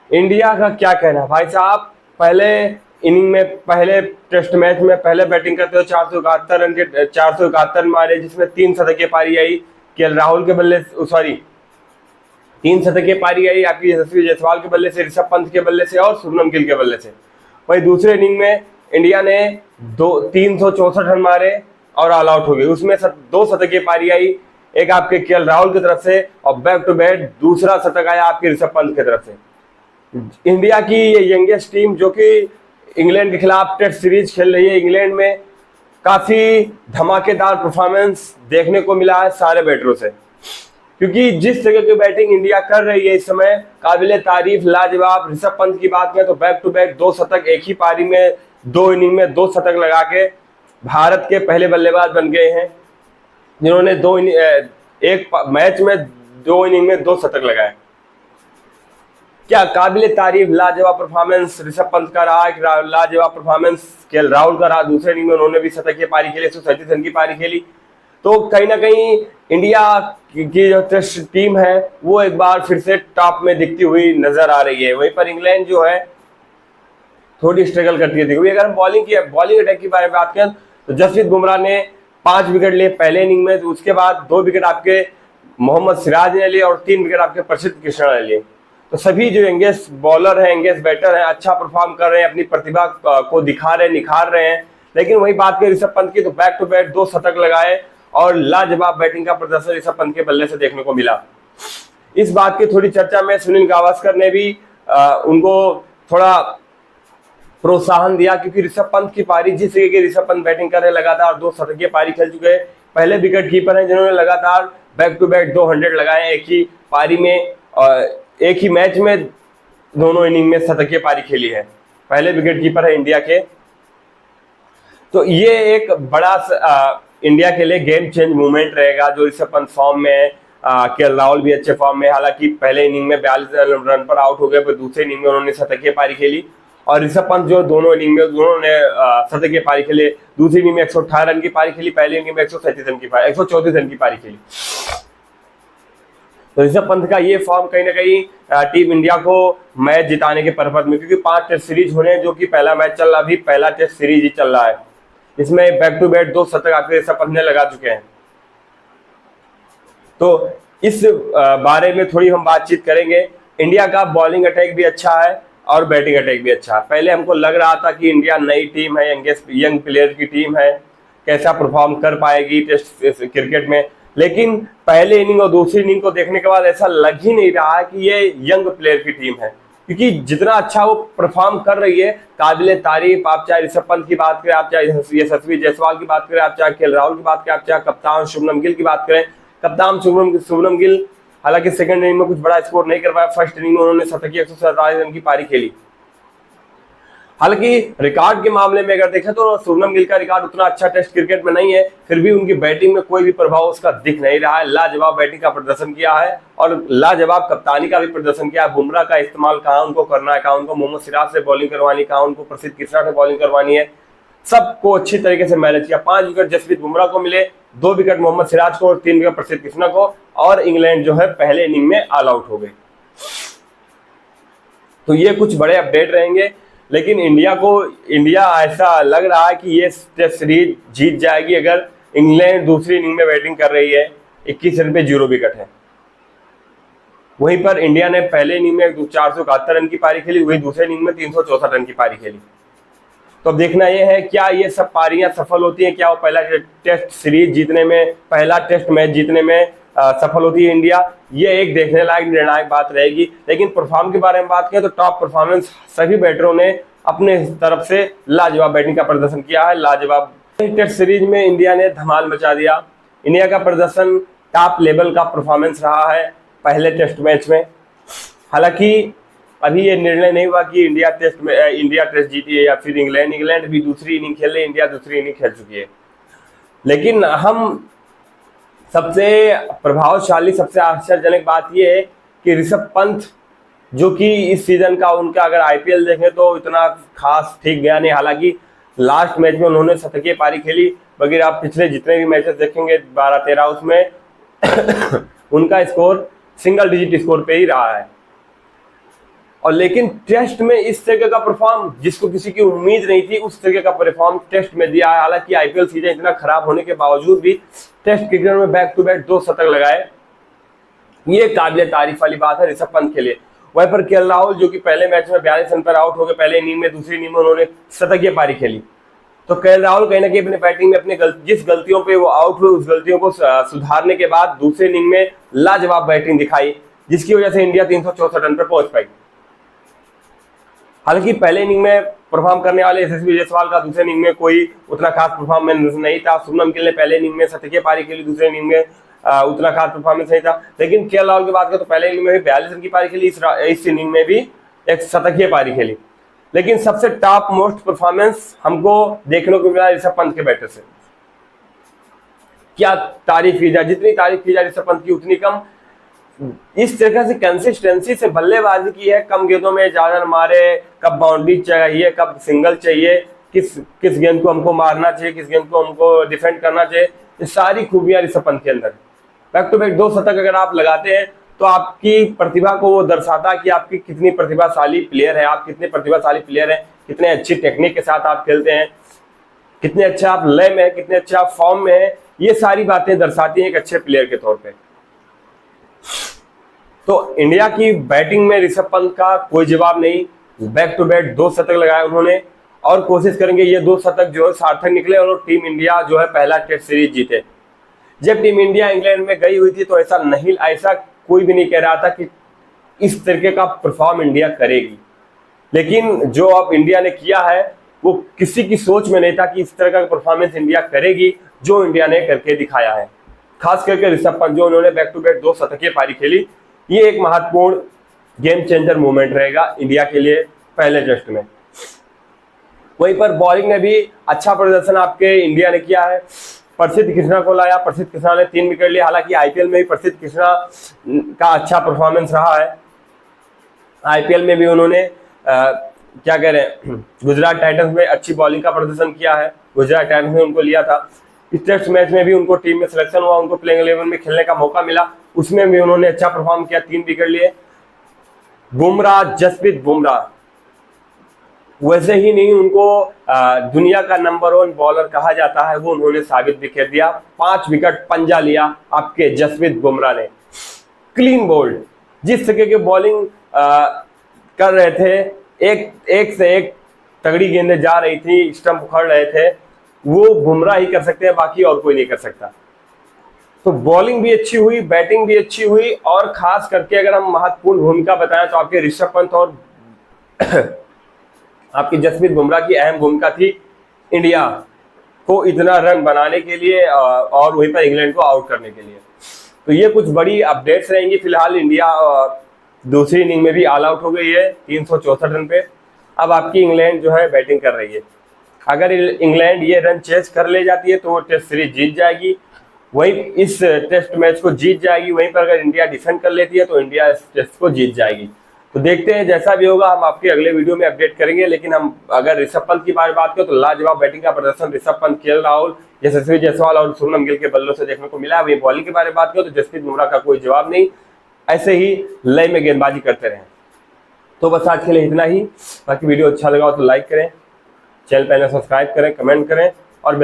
India का क्या कहना भाई साहब। पहले इनिंग में, पहले टेस्ट मैच में पहले बैटिंग करते हुए 471 रन के 471 मारे, जिसमें 3 शतकीय पारी आई केएल राहुल के बल्ले, सॉरी 3 शतकीय पारी आई आपकी यशस्वी जायसवाल के बल्ले से, ऋषभ पंत के बल्ले से और शुभमन गिल के बल्ले से। वही दूसरे इनिंग में इंडिया ने 364 रन मारे और ऑल आउट हो गई। उसमें 2 शतकीय पारी आई, एक आपके केएल राहुल की तरफ से और बैक टू बैक दूसरा शतक आया आपके ऋषभ पंत की तरफ से। इंडिया की ये यंगेस्ट टीम जो कि इंग्लैंड के खिलाफ टेस्ट सीरीज खेल रही है, इंग्लैंड में काफी धमाकेदार परफॉर्मेंस देखने को मिला है सारे बैटरों से, क्योंकि जिस तरह की बैटिंग इंडिया कर रही है इस समय काबिले तारीफ, लाजवाब। ऋषभ पंत की बात करें तो बैक टू बैक 2 शतक एक ही पारी में, 2 इनिंग में 2 शतक लगा के भारत के पहले बल्लेबाज बन गए हैं जिन्होंने एक मैच में 2 इनिंग में 2 शतक लगाए। क्या काबिले तारीफ लाजवाब परफॉर्मेंस ऋषभ पंत का रहा, एक लाजवाब परफॉर्मेंस केएल राहुल का रहा। दूसरे इनिंग में उन्होंने भी शतकीय पारी खेली, 137 रन की पारी खेली। तो कहीं ना कहीं इंडिया की जो टेस्ट टीम है वो एक बार फिर से टॉप में दिखती हुई नजर आ रही है। वहीं पर इंग्लैंड जो है थोड़ी स्ट्रगल करती है। अगर हम बॉलिंग अटैक की बारे में बात करें तो जसप्रीत बुमराह ने 5 विकेट लिए पहले इनिंग में, तो उसके बाद 2 विकेट आपके मोहम्मद सिराज ने लिए और 3 विकेट आपके प्रसिद्ध कृष्णा ने लिए। तो सभी जो यंगेस्ट बॉलर हैं, यंगेस्ट बैटर हैं, अच्छा परफॉर्म कर रहे हैं, अपनी प्रतिभा को दिखा रहे हैं, निखार रहे हैं। लेकिन वही बात करें ऋषभ पंत की तो बैक टू बैक 2 शतक लगाए और लाजवाब बैटिंग का प्रदर्शन ऋषभ पंत के बल्ले से देखने को मिला। इस बात की थोड़ी चर्चा में सुनील गावस्कर ने भी उनको थोड़ा प्रोत्साहन दिया, क्योंकि ऋषभ पंत की पारी, जिस तरीके की ऋषभ पंत बैटिंग कर रहे, लगातार 2 शतकीय पारी खेल चुके हैं, पहले विकेट कीपर हैं जिन्होंने लगातार बैक टू बैक 200 लगाए एक ही पारी में, एक ही मैच में दोनों इनिंग में शतकीय पारी खेली है। पहले विकेट कीपर है इंडिया के। तो ये एक बड़ा इंडिया के लिए गेम चेंज मूवमेंट रहेगा जो ऋषभ पंत फॉर्म में है। केएल राहुल भी अच्छे फॉर्म में, हालांकि पहले इनिंग में 42 रन पर आउट हो गए, पर दूसरे इनिंग में उन्होंने शतकीय पारी खेली। और ऋषभ पंत जो दोनों इनिंग में उन्होंने शतकीय पारी खेले, दूसरी इनिंग में 118 रन की पारी खेली, पहली इनिंग में 134 रन की पारी खेली। तो ऋषभ पंत का ये फॉर्म कहीं ना कहीं टीम इंडिया को मैच जिताने के पर्पज में, क्योंकि 5 टेस्ट सीरीज होने हैं, जो कि पहला मैच चल रहा, अभी पहला टेस्ट सीरीज ही चल रहा है, इसमें बैक टू बैक 2 शतक आपके ऋषभ पंत ने लगा चुके हैं। तो इस बारे में थोड़ी हम बातचीत करेंगे। इंडिया का बॉलिंग अटैक भी अच्छा है और बैटिंग अटैक भी अच्छा है। पहले हमको लग रहा था कि इंडिया नई टीम है, यंग प्लेयर की टीम है, कैसा परफॉर्म कर पाएगी टेस्ट क्रिकेट में, लेकिन पहले इनिंग और दूसरी इनिंग को देखने के बाद ऐसा लग ही नहीं रहा है कि ये यंग प्लेयर की टीम है, क्योंकि जितना अच्छा वो परफॉर्म कर रही है काबिले तारीफ। आप चाहे ऋषभ पंत की बात करें, आप चाहे यशस्वी जायसवाल की बात करें, आप चाहे केएल राहुल की बात करें, आप चाहे कप्तान शुभमन गिल की बात करें। कप्तान शुभमन गिल हालांकि सेकंड इनिंग में कुछ बड़ा स्कोर नहीं कर पाया, फर्स्ट इनिंग में उन्होंने शतकीय 147 रन की पारी खेली। हालांकि रिकॉर्ड के मामले में अगर देखें तो शुभमन गिल का रिकॉर्ड उतना अच्छा टेस्ट क्रिकेट में नहीं है, फिर भी उनकी बैटिंग में कोई भी प्रभाव उसका दिख नहीं रहा है। लाजवाब बैटिंग का प्रदर्शन किया है और लाजवाब कप्तानी का भी प्रदर्शन किया है। बुमराह का इस्तेमाल कहाँ उनको करना है, कहाँ उनको मोहम्मद सिराज से बॉलिंग करवानी, कहाँ उनको प्रसिद्ध कृष्णा से बॉलिंग करवानी है, सबको अच्छी तरीके से मैनेज किया। 5 विकेट जसप्रीत बुमराह को मिले, 2 विकेट मोहम्मद सिराज को और 3 विकेट प्रसिद्ध कृष्णा को, और इंग्लैंड जो है पहले इनिंग में ऑल आउट हो गई। तो ये कुछ बड़े अपडेट रहेंगे, लेकिन इंडिया ऐसा लग रहा है कि ये टेस्ट सीरीज जीत जाएगी अगर इंग्लैंड दूसरी इनिंग में बैटिंग कर रही है। 21 रन पे 0 विकेट है। वहीं पर इंडिया ने पहले इनिंग में 471 रन की पारी खेली, वही दूसरे इनिंग में 364 रन की पारी खेली। तो अब देखना यह है क्या ये सब पारियां सफल होती हैं, क्या वो पहला टेस्ट सीरीज जीतने में, पहला टेस्ट मैच जीतने में सफल होती है इंडिया। ये एक देखने लायक निर्णायक बात रहेगी। लेकिन परफॉर्म के बारे में बात करें तो टॉप परफॉर्मेंस सभी बैटरों ने अपने तरफ से लाजवाब बैटिंग का प्रदर्शन किया है। लाजवाब टेस्ट सीरीज में इंडिया ने धमाल मचा दिया। इंडिया का प्रदर्शन टॉप लेवल का परफॉर्मेंस रहा है पहले टेस्ट मैच में। हालांकि अभी ये निर्णय नहीं हुआ कि इंडिया टेस्ट जीती है या फिर इंग्लैंड भी दूसरी इनिंग खेल रही है, इंडिया दूसरी इनिंग खेल चुकी है। लेकिन हम सबसे प्रभावशाली, सबसे आश्चर्यजनक बात यह है कि ऋषभ पंत जो कि इस सीजन का उनका अगर आईपीएल देखें तो इतना खास ठीक गया नहीं। हालांकि लास्ट मैच में उन्होंने शतकीय पारी खेली, मगर आप पिछले जितने भी मैचेस देखेंगे 12-13 उसमें उनका स्कोर सिंगल डिजिट स्कोर पे ही रहा है। और लेकिन टेस्ट में इस तरीके का परफॉर्म जिसको किसी की उम्मीद नहीं थी उस तरीके का परफॉर्म टेस्ट में दिया है। हालांकि आईपीएल सीजन इतना खराब होने के बावजूद भी टेस्ट क्रिकेट में बैक टू बैक 2 शतक लगाए, ये काबिले तारीफ वाली बात है ऋषभ पंत के लिए। वहीं पर केएल राहुल जो कि पहले मैच में 42 रन पर आउट हो गए पहले इनिंग में, दूसरी इनिंग में उन्होंने शतकीय पारी खेली। तो केएल राहुल कहीं ना कहीं अपने बैटिंग में अपने जिस गलतियों पे वो आउट हुए उस गलतियों को सुधारने के बाद दूसरे इनिंग में लाजवाब बैटिंग दिखाई, जिसकी वजह से इंडिया 364 रन पर पहुंच पाई। हालांकि पहले इनिंग में परफॉर्म करने वाले यशस्वी जायसवाल का दूसरे इनिंग में कोई उतना खास परफॉर्मेंस नहीं था। शुभमन गिल ने पहले इनिंग में शतकीय पारी खेली, दूसरे इनिंग में उतना खास परफॉर्मेंस नहीं था। लेकिन केएल राहुल की बात करें तो पहले इनिंग में भी 42 रन की पारी खेली, इस इनिंग में भी एक शतकीय पारी खेली। लेकिन सबसे टॉप मोस्ट परफॉर्मेंस हमको देखने को मिला ऋषभ पंत के बैटर से। क्या तारीफ की जाए, जितनी तारीफ की जाए ऋषभ पंत की उतनी कम। इस तरह से कंसिस्टेंसी से बल्लेबाजी की है, कम गेंदों में ज्यादा मारे, कब बाउंड्री चाहिए कब सिंगल चाहिए, किस गेंद को हमको मारना चाहिए, किस गेंद को हमको डिफेंड करना चाहिए, ये सारी खूबियां ऋषभ पंत के अंदर। बैक टू बैक 2 शतक अगर आप लगाते हैं तो आपकी प्रतिभा को वो दर्शाता है कि आपकी कितनी प्रतिभाशाली प्लेयर है, आप कितने प्रतिभाशाली प्लेयर हैं, कितने अच्छी टेक्निक के साथ आप खेलते हैं, कितने अच्छा आप लय में है, कितने अच्छा आप फॉर्म में है। ये सारी बातें दर्शाती हैं एक अच्छे प्लेयर के तौर पे। तो इंडिया की बैटिंग में ऋषभ पंत का कोई जवाब नहीं। बैक टू बैक 2 शतक लगाए उन्होंने और कोशिश करेंगे ये 2 शतक जो है सार्थक निकले और टीम इंडिया जो है पहला टेस्ट सीरीज जीते। जब टीम इंडिया इंग्लैंड में गई हुई थी तो ऐसा कोई भी नहीं कह रहा था कि इस तरीके का परफॉर्म इंडिया करेगी। लेकिन जो अब इंडिया ने किया है वो किसी की सोच में नहीं था कि इस तरह का परफॉर्मेंस इंडिया करेगी जो इंडिया ने करके दिखाया है। खास करके ऋषभ पंत जो उन्होंने बैक टू बैक 2 शतकीय पारी खेली, ये एक महत्वपूर्ण गेम चेंजर मूवमेंट रहेगा इंडिया के लिए पहले टेस्ट में। वहीं पर बॉलिंग में भी अच्छा प्रदर्शन आपके इंडिया ने किया है। प्रसिद्ध कृष्णा को लाया, प्रसिद्ध कृष्णा ने 3 विकेट लिए। हालांकि आईपीएल में भी प्रसिद्ध कृष्णा का अच्छा परफॉर्मेंस रहा है। आईपीएल में भी उन्होंने क्या कह रहे हैं गुजरात टाइटंस में अच्छी बॉलिंग का प्रदर्शन किया है, गुजरात टाइटंस ने उनको लिया था। इस टेस्ट मैच में भी उनको टीम में सिलेक्शन हुआ, उनको प्लेइंग 11 में खेलने का मौका मिला, उसमें भी उन्होंने अच्छा परफॉर्म किया, 3 विकेट लिए। बुमराह, जसप्रीत बुमराह वैसे ही नहीं, उनको दुनिया का नंबर 1 बॉलर कहा जाता है, वो उन्होंने साबित भी कर दिया। 5 विकेट पंजा लिया आपके जसप्रीत बुमराह ने। क्लीन बोल्ड, जिस तरह की बॉलिंग कर रहे थे, एक से एक तगड़ी गेंदें जा रही थी, स्टंप उखड़ रहे थे, वो बुमराह ही कर सकते हैं, बाकी और कोई नहीं कर सकता। तो बॉलिंग भी अच्छी हुई, बैटिंग भी अच्छी हुई और खास करके अगर हम महत्वपूर्ण भूमिका बताएं तो आपके ऋषभ पंत और आपकी जसप्रीत बुमराह की अहम भूमिका थी इंडिया को इतना रन बनाने के लिए और वहीं पर इंग्लैंड को आउट करने के लिए। तो ये कुछ बड़ी अपडेट्स रहेंगी। फिलहाल इंडिया दूसरी इनिंग में भी ऑल आउट हो गई है 364 रन पे। अब आपकी इंग्लैंड जो है बैटिंग कर रही है। अगर इंग्लैंड ये रन चेस कर ले जाती है तो वो टेस्ट सीरीज जीत जाएगी, वहीं इस टेस्ट मैच को जीत जाएगी। वहीं पर अगर इंडिया डिफेंड कर लेती है तो इंडिया इस टेस्ट को जीत जाएगी। तो देखते हैं, जैसा भी होगा हम आपके अगले वीडियो में अपडेट करेंगे। लेकिन हम अगर ऋषभ पंत की बात करें तो लाजवाब बैटिंग का प्रदर्शन ऋषभ पंत, केएल राहुल, यशस्वी जायसवाल और शुभमन गिल के बल्लों से देखने को मिला। वही बॉलिंग के बारे में बात करें तो जसप्रीत बुमराह का कोई जवाब नहीं, ऐसे ही लय में गेंदबाजी करते रहे। तो बस आज के लिए इतना ही। बाकी वीडियो अच्छा लगा हो तो लाइक करें, चैनल पहले सब्सक्राइब करें, कमेंट करें और